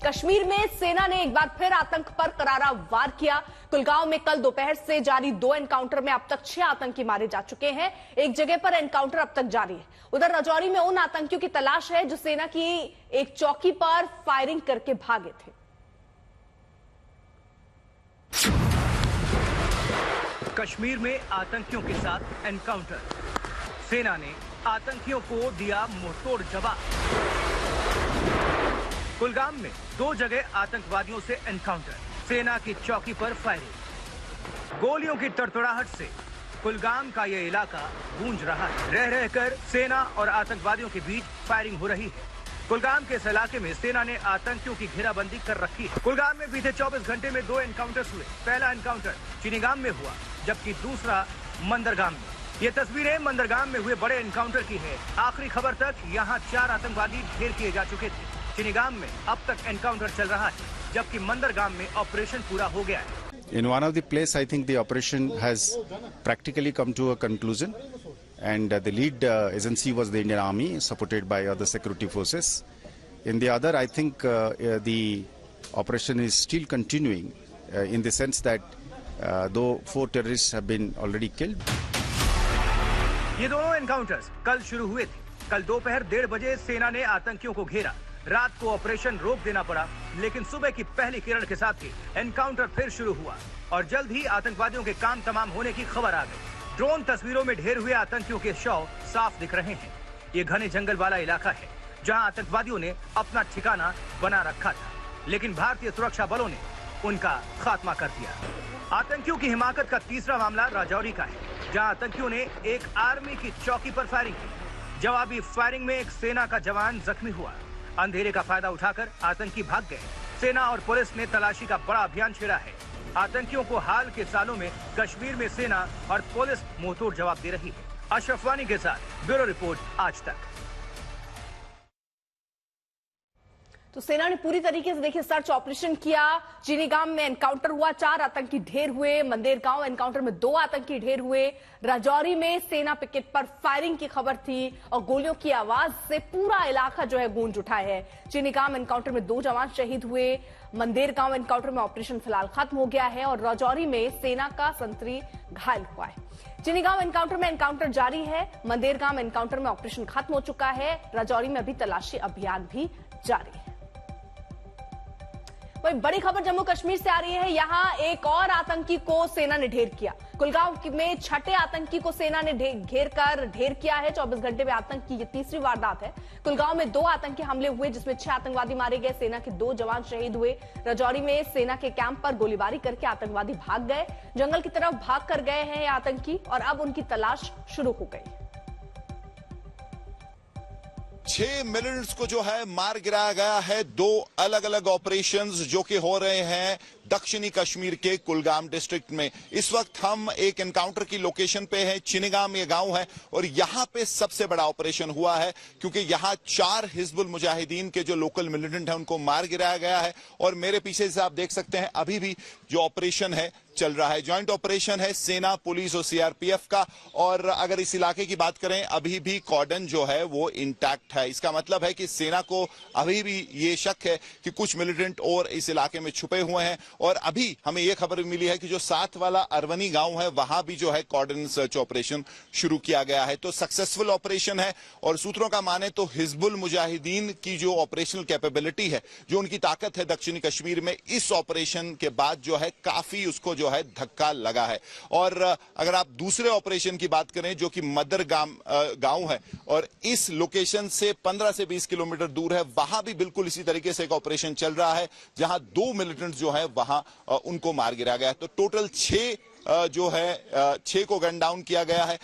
कश्मीर में सेना ने एक बार फिर आतंक पर करारा वार किया। कुलगांव में कल दोपहर से जारी 2 एनकाउंटर में अब तक 6 आतंकी मारे जा चुके हैं। एक जगह पर एनकाउंटर अब तक जारी है। उधर राजौरी में उन आतंकियों की तलाश है जो सेना की एक चौकी पर फायरिंग करके भागे थे। कश्मीर में आतंकियों के साथ एनकाउंटर, सेना ने आतंकियों को दिया मुंहतोड़ जवाब। कुलगाम में 2 जगह आतंकवादियों से एनकाउंटर, सेना की चौकी पर फायरिंग। गोलियों की तड़तड़ाहट से कुलगाम का यह इलाका गूंज रहा है। रह रहकर सेना और आतंकवादियों के बीच फायरिंग हो रही है। कुलगाम के इस इलाके में सेना ने आतंकियों की घेराबंदी कर रखी है। कुलगाम में बीते 24 घंटे में 2 एनकाउंटर्स हुए। पहला एनकाउंटर चिनीगाम में हुआ, जबकि दूसरा मंदरगाम में। ये तस्वीरें मंदरगाम में हुए बड़े एनकाउंटर की है। आखिरी खबर तक यहाँ 4 आतंकवादी ढेर किए जा चुके थे। चिनीगाम में अब तक एनकाउंटर चल रहा है, जबकि मंदरगाम में ऑपरेशन पूरा हो गया है। In one of the place, I think the operation has practically come to a conclusion, and the lead agency was the Indian Army, supported by other security forces. In the other, I think the operation is still continuing, in the sense that though 4 terrorists have been already killed. ये दोनों encounters कल शुरू हुए थे। कल दोपहर 1:30 बजे सेना ने आतंकियों को घेरा। रात को ऑपरेशन रोक देना पड़ा, लेकिन सुबह की पहली किरण के साथ ही एनकाउंटर फिर शुरू हुआ और जल्द ही आतंकवादियों के काम तमाम होने की खबर आ गई। ड्रोन तस्वीरों में ढेर हुए आतंकियों के शव साफ दिख रहे हैं। ये घने जंगल वाला इलाका है जहां आतंकवादियों ने अपना ठिकाना बना रखा था, लेकिन भारतीय सुरक्षा बलों ने उनका खात्मा कर दिया। आतंकियों की हिमाकत का तीसरा मामला राजौरी का है, जहां आतंकियों ने एक आर्मी की चौकी पर फायरिंग की। जवाबी फायरिंग में एक सेना का जवान जख्मी हुआ। अंधेरे का फायदा उठाकर आतंकी भाग गए। सेना और पुलिस ने तलाशी का बड़ा अभियान छेड़ा है। आतंकियों को हाल के सालों में कश्मीर में सेना और पुलिस मुंहतोड़ जवाब दे रही है। अशरफ वानी के साथ ब्यूरो रिपोर्ट, आज तक। तो सेना ने पूरी तरीके से देखिए सर्च ऑपरेशन किया। चिनीगाम में एनकाउंटर हुआ, 4 आतंकी ढेर हुए। मंदेरगांव एनकाउंटर में 2 आतंकी ढेर हुए। राजौरी में सेना पिकेट पर फायरिंग की खबर थी और गोलियों की आवाज से पूरा इलाका जो है गूंज उठा है। चिनीगाम एनकाउंटर में 2 जवान शहीद हुए। मंदेरगांव एनकाउंटर में ऑपरेशन फिलहाल खत्म हो गया है और राजौरी में सेना का संतरी घायल हुआ है। चिनीगांव एनकाउंटर में एनकाउंटर जारी है। मंदेरगांव एनकाउंटर में ऑपरेशन खत्म हो चुका है। राजौरी में अभी तलाशी अभियान भी जारी है। वही बड़ी खबर जम्मू कश्मीर से आ रही है। यहां एक और आतंकी को सेना ने ढेर किया। कुलगांव में 6ठे आतंकी को सेना ने ढेर किया है। 24 घंटे में आतंक की ये तीसरी वारदात है। कुलगांव में 2 आतंकी हमले हुए, जिसमें 6 आतंकवादी मारे गए। सेना के 2 जवान शहीद हुए। राजौरी में सेना के कैंप पर गोलीबारी करके आतंकवादी भाग गए। जंगल की तरफ भाग कर गए हैं ये आतंकी और अब उनकी तलाश शुरू हो गई। 6 मिलिटेंट्स को जो है मार गिराया गया है। 2 अलग अलग ऑपरेशंस जो कि हो रहे हैं दक्षिणी कश्मीर के कुलगाम डिस्ट्रिक्ट में। इस वक्त हम एक एनकाउंटर की लोकेशन पे हैं। चिनीगाम ये गांव है और यहां पे सबसे बड़ा ऑपरेशन हुआ है, क्योंकि यहां 4 हिजबुल मुजाहिदीन के जो लोकल मिलिटेंट हैं उनको मार गिराया गया है। और मेरे पीछे से आप देख सकते हैं अभी भी जो ऑपरेशन है चल रहा है। ज्वाइंट ऑपरेशन है सेना, पुलिस और सीआरपीएफ का। और अगर इस इलाके की बात करें, अभी भी कॉर्डन जो है वो इंटैक्ट है। इसका मतलब है कि सेना को अभी भी ये शक है कि कुछ मिलिटेंट और इस इलाके में छुपे हुए हैं। और अभी हमें यह खबर मिली है कि जो 7 वाला अरवनी गांव है वहां भी जो है कॉर्डन सर्च ऑपरेशन शुरू किया गया है। तो सक्सेसफुल ऑपरेशन है और सूत्रों का माने तो हिजबुल मुजाहिदीन की जो ऑपरेशनल कैपेबिलिटी है, जो उनकी ताकत है दक्षिणी कश्मीर में, इस ऑपरेशन के बाद जो है काफी उसको जो है धक्का लगा है। और अगर आप दूसरे ऑपरेशन की बात करें जो कि मंदरगाम गांव है और इस लोकेशन से 15 से 20 किलोमीटर दूर है, वहां भी बिल्कुल इसी तरीके से एक ऑपरेशन चल रहा है जहां 2 मिलिटेंट्स जो है वहां उनको मार गिराया गया। तो टोटल 6 जो है 6 को गन डाउन किया गया है।